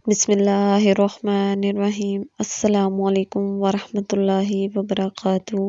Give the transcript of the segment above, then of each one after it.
بسم اللہ الرحمن الرحیم۔ السلام علیکم ورحمۃ اللہ وبرکاتہ۔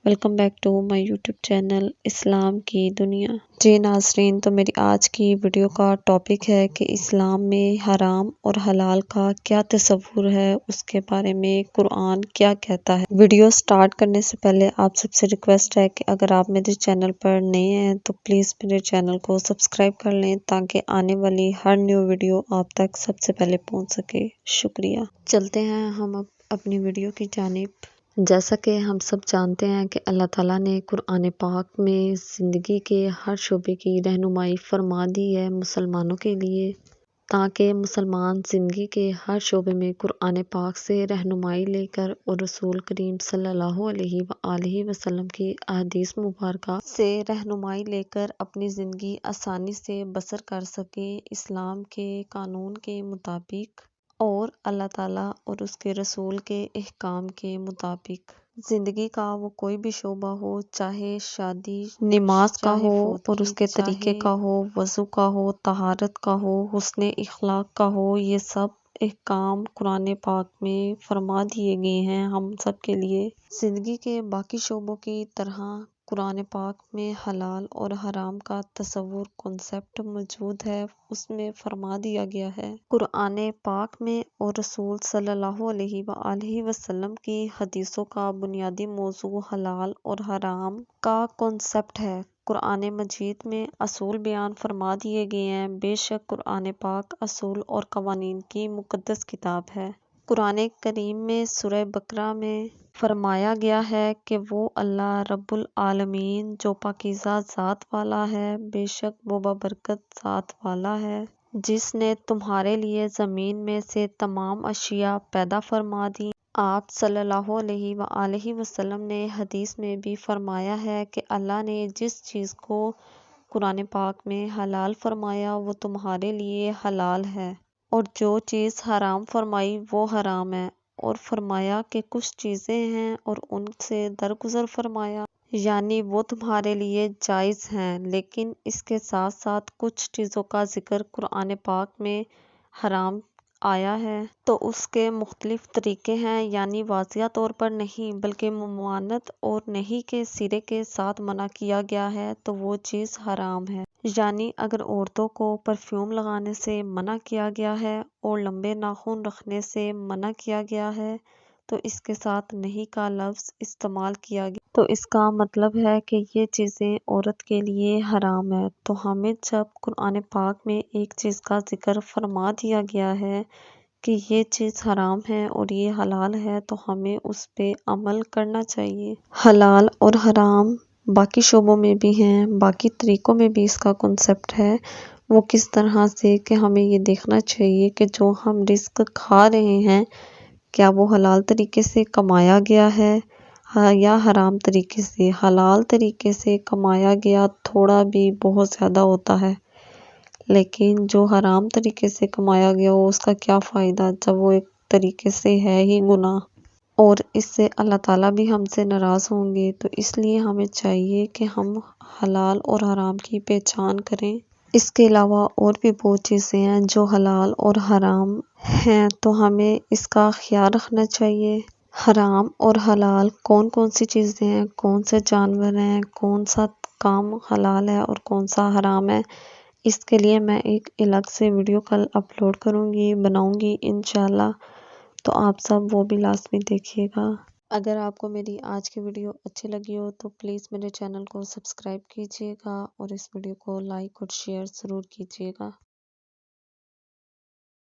Welcome back to my YouTube channel Islam ki Duniya. جی ناظرین، تو میری آج کی ویڈیو کا ٹاپک ہے کہ اسلام میں حرام اور حلال کا کیا تصور ہے، اس کے بارے میں قرآن کیا کہتا ہے۔ ویڈیو سٹارٹ کرنے سے پہلے آپ سب سے ریکویسٹ ہے کہ اگر آپ میرے چینل پر نئے ہیں تو پلیز میرے چینل کو سبسکرائب کر لیں تاکہ آنے والی ہر نیو ویڈیو آپ تک سب سے پہلے پہنچ سکے۔ شکریہ۔ چلتے ہیں ہم اب اپنی ویڈیو کی جانب۔ جیسا کہ ہم سب جانتے ہیں کہ اللہ تعالیٰ نے قرآن پاک میں زندگی کے ہر شعبے کی رہنمائی فرما دی ہے مسلمانوں کے لیے، تاکہ مسلمان زندگی کے ہر شعبے میں قرآن پاک سے رہنمائی لے کر اور رسول کریم صلی اللہ علیہ وآلہ وسلم کی احادیث مبارکہ سے رہنمائی لے کر اپنی زندگی آسانی سے بسر کر سکے، اسلام کے قانون کے مطابق اور اللہ تعالیٰ اور اس کے رسول کے احکام کے مطابق۔ زندگی کا وہ کوئی بھی شعبہ ہو، چاہے شادی نماز کا ہو اور اس کے طریقے کا ہو، وضو کا ہو، طہارت کا ہو، حسن اخلاق کا ہو، یہ سب احکام قرآن پاک میں فرما دیے گئے ہیں ہم سب کے لیے۔ زندگی کے باقی شعبوں کی طرح قرآن پاک میں حلال اور حرام کا تصور کنسیپٹ موجود ہے، اس میں فرما دیا گیا ہے۔ قرآن پاک میں اور رسول صلی اللہ علیہ وآلہ وسلم کی حدیثوں کا بنیادی موضوع حلال اور حرام کا کنسیپٹ ہے۔ قرآن مجید میں اصول بیان فرما دیے گئے ہیں۔ بے شک قرآن پاک اصول اور قوانین کی مقدس کتاب ہے۔ قرآن کریم میں سورہ بقرہ میں فرمایا گیا ہے کہ وہ اللہ رب العالمین جو پاکیزہ ذات والا ہے، بے شک وہ بابرکت ذات والا ہے، جس نے تمہارے لیے زمین میں سے تمام اشیاء پیدا فرما دیں۔ آپ صلی اللہ علیہ وآلہ وسلم نے حدیث میں بھی فرمایا ہے کہ اللہ نے جس چیز کو قرآن پاک میں حلال فرمایا وہ تمہارے لیے حلال ہے، اور جو چیز حرام فرمائی وہ حرام ہے، اور فرمایا کہ کچھ چیزیں ہیں اور ان سے درگزر فرمایا، یعنی وہ تمہارے لیے جائز ہیں، لیکن اس کے ساتھ ساتھ کچھ چیزوں کا ذکر قرآن پاک میں حرام آیا ہے تو اس کے مختلف طریقے ہیں، یعنی واضح طور پر نہیں بلکہ ممانعت اور نہیں کے سرے کے ساتھ منع کیا گیا ہے تو وہ چیز حرام ہے۔ یعنی اگر عورتوں کو پرفیوم لگانے سے منع کیا گیا ہے اور لمبے ناخن رکھنے سے منع کیا گیا ہے تو اس کے ساتھ نہیں کا لفظ استعمال کیا گیا تو اس کا مطلب ہے کہ یہ چیزیں عورت کے لیے حرام ہے۔ تو ہمیں جب قرآن پاک میں ایک چیز کا ذکر فرما دیا گیا ہے کہ یہ چیز حرام ہے اور یہ حلال ہے تو ہمیں اس پہ عمل کرنا چاہیے۔ حلال اور حرام باقی شعبوں میں بھی ہیں، باقی طریقوں میں بھی اس کا کنسیپٹ ہے، وہ کس طرح سے کہ ہمیں یہ دیکھنا چاہیے کہ جو ہم رزق کھا رہے ہیں کیا وہ حلال طریقے سے کمایا گیا ہے یا حرام طریقے سے۔ حلال طریقے سے کمایا گیا تھوڑا بھی بہت زیادہ ہوتا ہے، لیکن جو حرام طریقے سے کمایا گیا ہو اس کا کیا فائدہ جب وہ ایک طریقے سے ہے ہی گناہ، اور اس سے اللہ تعالیٰ بھی ہم سے ناراض ہوں گے۔ تو اس لیے ہمیں چاہیے کہ ہم حلال اور حرام کی پہچان کریں۔ اس کے علاوہ اور بھی بہت چیزیں ہیں جو حلال اور حرام ہیں تو ہمیں اس کا خیال رکھنا چاہیے۔ حرام اور حلال کون کون سی چیزیں ہیں، کون سے جانور ہیں، کون سا کام حلال ہے اور کون سا حرام ہے، اس کے لیے میں ایک الگ سے ویڈیو کل اپلوڈ کروں گی، بناؤں گی انشاءاللہ، تو آپ سب وہ بھی لازمی دیکھیے گا۔ اگر آپ کو میری آج کی ویڈیو اچھی لگی ہو تو پلیز میرے چینل کو سبسکرائب کیجیے گا اور اس ویڈیو کو لائک اور شیئر ضرور کیجیے گا۔